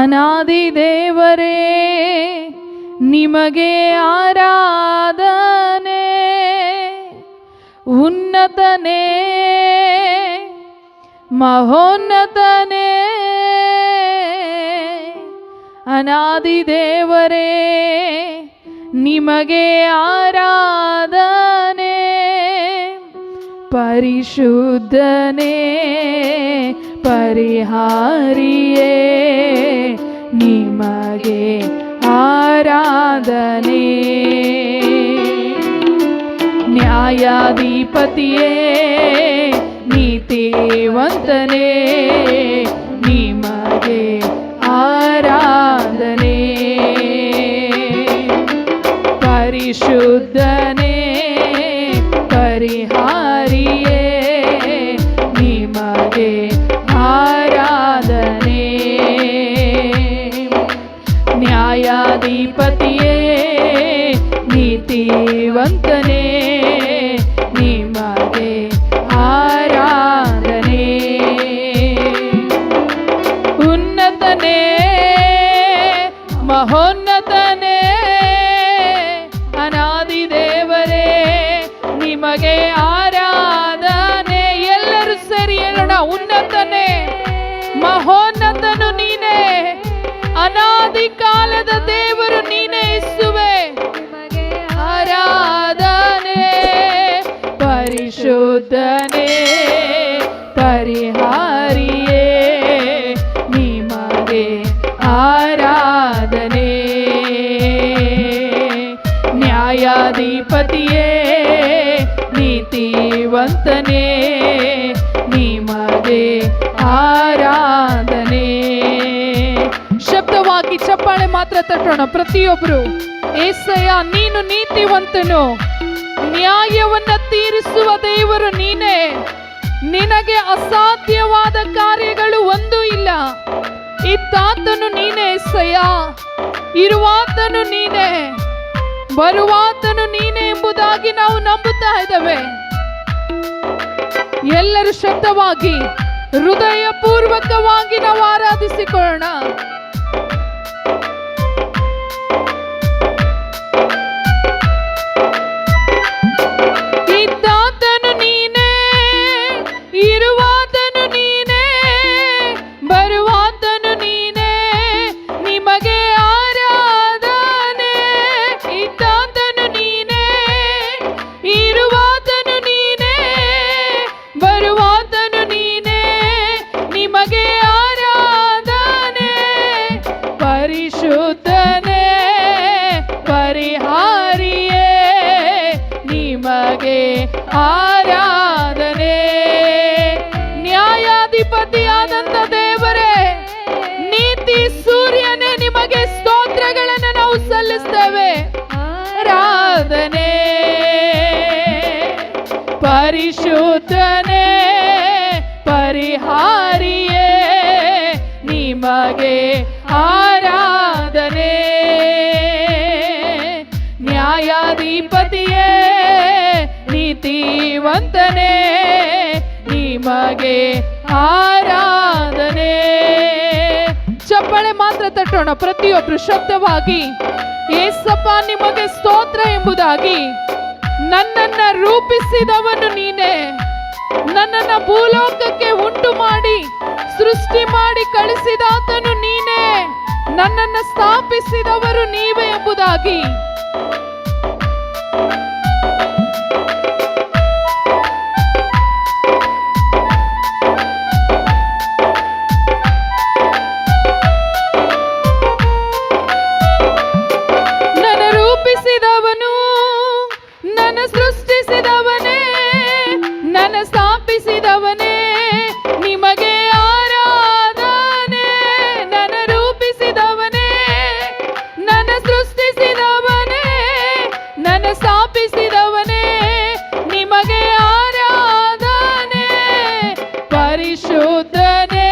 ಅನಾದಿ ದೇವರೇ ನಿಮಗೆ ಆರಾಧನೆ. ಉನ್ನತನೇ ಮಹೋನ್ನತನೇ ಅನಾದಿ ದೇವರೇ ನಿಮಗೆ ಆರಾಧನೆ. ಪರಿಶುದ್ಧನೇ ಪರಿಹಾರಿಯೇ ನಿಮಗೆ ಆರಾಧನೆ. ನ್ಯಾಯಾಧಿಪತಿಯೇ ನೀತಿವಂತನೇ ನಿಮಗೆ ಆರಾಧನೆ. ಪರಿಶುದ್ಧನೇ ಪರಿಹಾರಿಯೇ ನಿಮಗೆ ಆರಾಧನೆ. ನ್ಯಾಯಾಧಿಪತಿಯೇ ನೀತಿವಂತನೇ ನಿಮಗೆ ಆರಾಧನೆ. ಉನ್ನತನೇ ಮಹೋನ್ನತನೇ ಅನಾದಿ ದೇವರೇ ನಿಮಗೆ ಆರಾಧನೆ. ಎಲ್ಲರೂ ಸೇರಿ ಹೇಳೋಣ, ಉನ್ನತನೇ ಮಹೋನ್ನತನು ನೀನೇ, ಅನಾದಿ ಕಾಲದ ದೇವರು ನೀನೇ ಇಸುವೆ. ಆರಾಧನೆ. ಪರಿಶುದ್ಧನೇ ಪರಿಹಾರಿಯೇ ನಿಮಗೆ ಆರಾಧನೆ. ನ್ಯಾಯಾಧಿಪತಿಯೇ ನೀತಿವಂತನೇ ನಿಮಗೆ ಆರಾಧನೆ. ಶಬ್ದವಾಗಿ ಚಪ್ಪಾಳೆ ಮಾತ್ರ ತಟ್ಟೋಣ ಪ್ರತಿಯೊಬ್ಬರು. ಏಸಯ್ಯ ನೀನು ನೀತಿವಂತನು, ನ್ಯಾಯವನ್ನ ತೀರಿಸುವ ದೇವರು ನೀನೇ. ನಿನಗೆ ಅಸಾಧ್ಯವಾದ ಕಾರ್ಯಗಳು ಒಂದೂ ಇಲ್ಲ. ಇದ್ದಾತನು ನೀನೇ ಏಸಯ್ಯ, ಇರುವಾತನು ನೀನೇ, ಬರುವಾತನು ನೀನೇ ಎಂಬುದಾಗಿ ನಾವು ನಂಬುತ್ತಾ ಇದ್ದೇವೆ. ಎಲ್ಲರೂ ಶಬ್ದವಾಗಿ ಹೃದಯ ಪೂರ್ವಕವಾಗಿ ನಾವು ಆರಾಧಿಸಿಕೊಳ್ಳೋಣ. ಇದ್ದಾತನು ನೀನೇ, ಇರುವಾತನು ನೀನೇ, ಬರುವಾತನು ನೀನೇ, ನಿಮಗೆ ಆರಾಧನೆ. ಇದ್ದಾತನು ನೀನೇ, ಇರುವಾತನು ನೀನೇ, ಬರುವಾತನು ನೀನೇ, ನಿಮಗೆ ಆರಾಧನೆ. ಪರಿಶುದ್ಧನೇ ಪರಿಹಾರಿಯೇ ನಿಮಗೆ ಆರಾಧನೆ. ನ್ಯಾಯಾಧಿಪತಿಯಾದಂಥ ದೇವರೇ, ನೀತಿ ಸೂರ್ಯನೇ, ನಿಮಗೆ ಸ್ತೋತ್ರಗಳನ್ನು ನಾವು ಸಲ್ಲಿಸ್ತೇವೆ. ಆರಾಧನೆ. ಪರಿಶುದ್ಧನೇ ಪರಿಹಾರಿಯೇ ನಿಮಗೆ ಆರಾಧನೆ. ನ್ಯಾಯಾಧಿಪತಿಯೇ ನೀತಿವಂತನೇ ನಿಮಗೆ ಆರಾಧನೆ. ಚಪ್ಪಾಳೆ ಮಾತ್ರ ತಟ್ಟೋಣ ಪ್ರತಿಯೊಬ್ಬರು ಶಬ್ದವಾಗಿ. ಏಸಪ್ಪ ನಿಮಗೆ ಸ್ತೋತ್ರ ಎಂಬುದಾಗಿ. ನನ್ನನ್ನ ರೂಪಿಸಿದವನು ನೀನೇ, ನನ್ನನ್ನ ಭೂಲೋಕಕ್ಕೆ ಉಂಟು ಮಾಡಿ ಸೃಷ್ಟಿ ಮಾಡಿ ಕಳಿಸಿದಾತನು ನೀನೇ, ನನ್ನನ್ನ ಸ್ಥಾಪಿಸಿದವರು ನೀವೇ ಎಂಬುದಾಗಿ. ನನ್ನ ಸೃಷ್ಟಿಸಿದವನೇ, ನನ್ನ ಸ್ಥಾಪಿಸಿದವನೇ, ನಿಮಗೆ ಆರಾಧನೆ. ನನ್ನ ರೂಪಿಸಿದವನೇ, ನನ್ನ ಸೃಷ್ಟಿಸಿದವನೇ, ನನ್ನ ಸ್ಥಾಪಿಸಿದವನೇ, ನಿಮಗೆ ಆರಾಧನೆ. ಪರಿಶುದ್ಧನೇ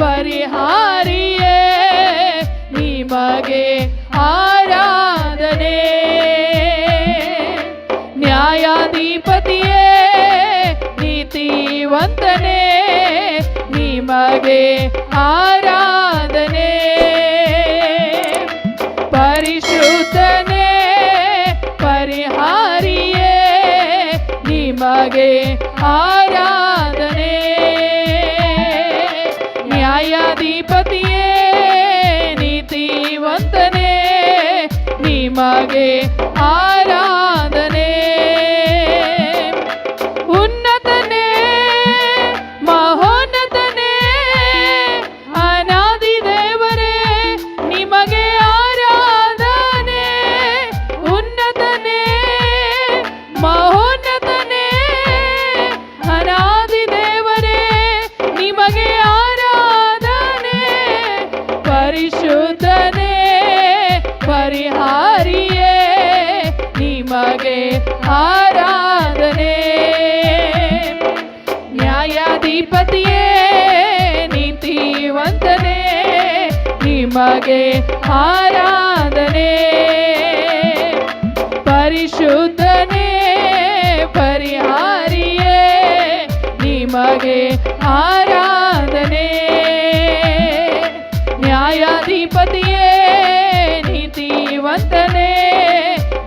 ಪರಿಹಾರಿಯೇ ನಿಮಗೆ ಆರಾಧನೆ. ನ್ಯಾಯಾಧಿಪತಿಯೇ ನೀತಿವಂತನೇ ನಿಮಗೆ ಆರಾಧನೆ. ನ್ಯಾಯಾಧಿಪತಿಯೇ ನೀತಿವಂತನೇ ನಿಮಗೆ ಆರಾಧನೆ. ಪರಿಶುದ್ಧನೇ ಪರಿಹಾರಿಯೇ ನಿಮಗೆ ಆರಾಧನೆ. ನ್ಯಾಯಾಧಿಪತಿಯೇ ನೀತಿವಂತನೇ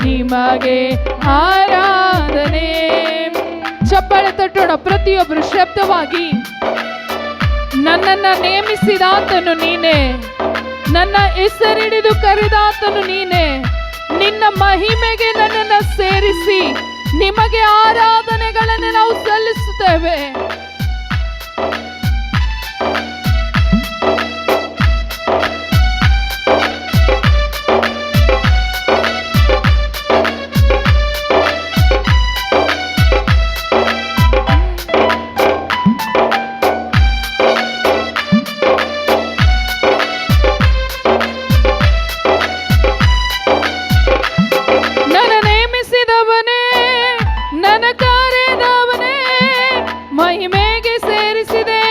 ನಿಮಗೆ ಆರಾಧನೆ. ಚಪ್ಪಾಳೆ ತಟ್ಟೋಣ ಪ್ರತಿಯೊಬ್ಬರು ಶಬ್ದವಾಗಿ. ನನ್ನನ್ನು ನೇಮಿಸಿದಾತನು ನೀನೇ, ನನ್ನ ಹೆಸರಿಡಿದು ಕರೆದಾತನು ನೀನೇ. ನಿನ್ನ ಮಹಿಮೆಗೆ ನನ್ನನ್ನು ಸೇರಿಸಿ ನಿಮಗೆ ಆರಾಧನೆಗಳನ್ನು ನಾವು ಸಲ್ಲಿಸುತ್ತೇವೆ. ಮಹಿಮೆಗೆ ಸೇರಿಸಿದೆ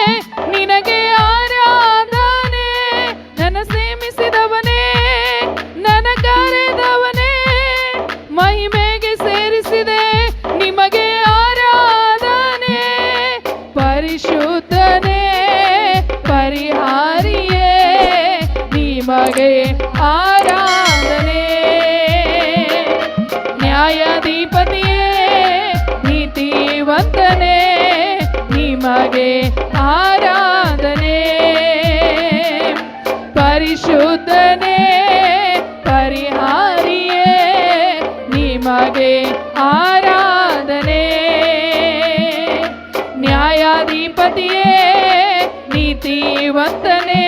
ನಿನಗೆ ಆರಾಧನೆ. ನನ್ನ ಸೇಮಿಸಿದವನೇ ನನ್ನ ಕರೆದವನೇ ಮಹಿಮೆಗೆ ಸೇರಿಸಿದೆ ನಿಮಗೆ ಆರಾಧನೆ. ಪರಿಶುದ್ಧನೇ ಪರಿಹಾರಿಯೇ ನಿಮಗೆ ಆರಾಧನೆ. ನ್ಯಾಯಾಧಿಪತಿಯೇ ನೀತಿವಂತನೇ ನಿಮಗೆ ಆರಾಧನೆ. ಪರಿಶುದ್ಧನೇ ಪರಿಹಾರಿಯೇ ನಿಮಗೆ ಆರಾಧನೆ. ನ್ಯಾಯಾಧಿಪತಿಯೇ ನೀತಿವಂತನೇ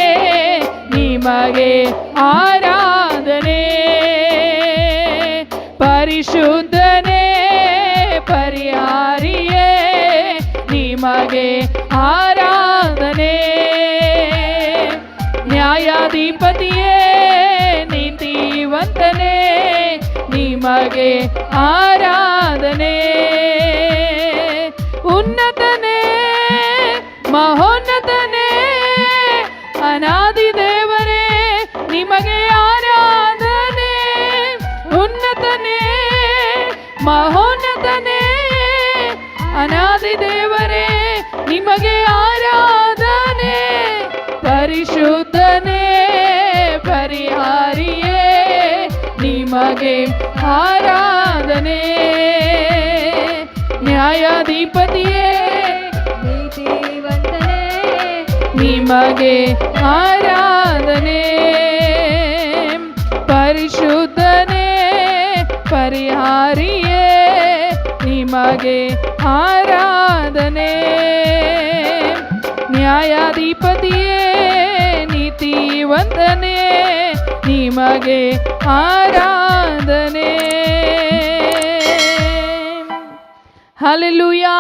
ನಿಮಗೆ ಆರಾಧನೆ. ಪರಿಶುದ್ಧನೇ ಪರಿಹಾರಿಯೇ ನಿಮಗೆ ಆರಾಧನೆ. ನ್ಯಾಯಾಧಿಪತಿಯೇ ನೀತಿವಂತನೇ ನಿಮಗೆ ಆರಾಧನೆ. ಉನ್ನತನೇ ಮಹೋನ್ನತನೇ ಅನಾದಿ ದೇವರೇ ನಿಮಗೆ ಆರಾಧನೆ. ಉನ್ನತನೇ ಮಹೋನ್ನತನೇ ಅನಾದಿ ದೇವರೇ ನಿಮಗೆ ಆರಾಧನೆ. ಪರಿಶುದ್ಧನೇ ಪರಿಹಾರಿಯೇ ನಿಮಗೆ ಆರಾಧನೆ. ನ್ಯಾಯಾಧಿಪತಿಯೇ ನೀತಿವಂತನೇ ನಿಮಗೆ ಆರಾಧನೆ. ಪರಿಶುದ್ಧನೇ ಪರಿಹಾರಿಯೇ ನಿಮಗೆ ಆರಾಧನೆ. ನ್ಯಾಯಾಧಿಪತಿಯೇ ನೀತಿವಂತನೇ ನಿಮಗೆ ಆರಾಧನೆ. ಹಲ್ಲೆಲೂಯಾ.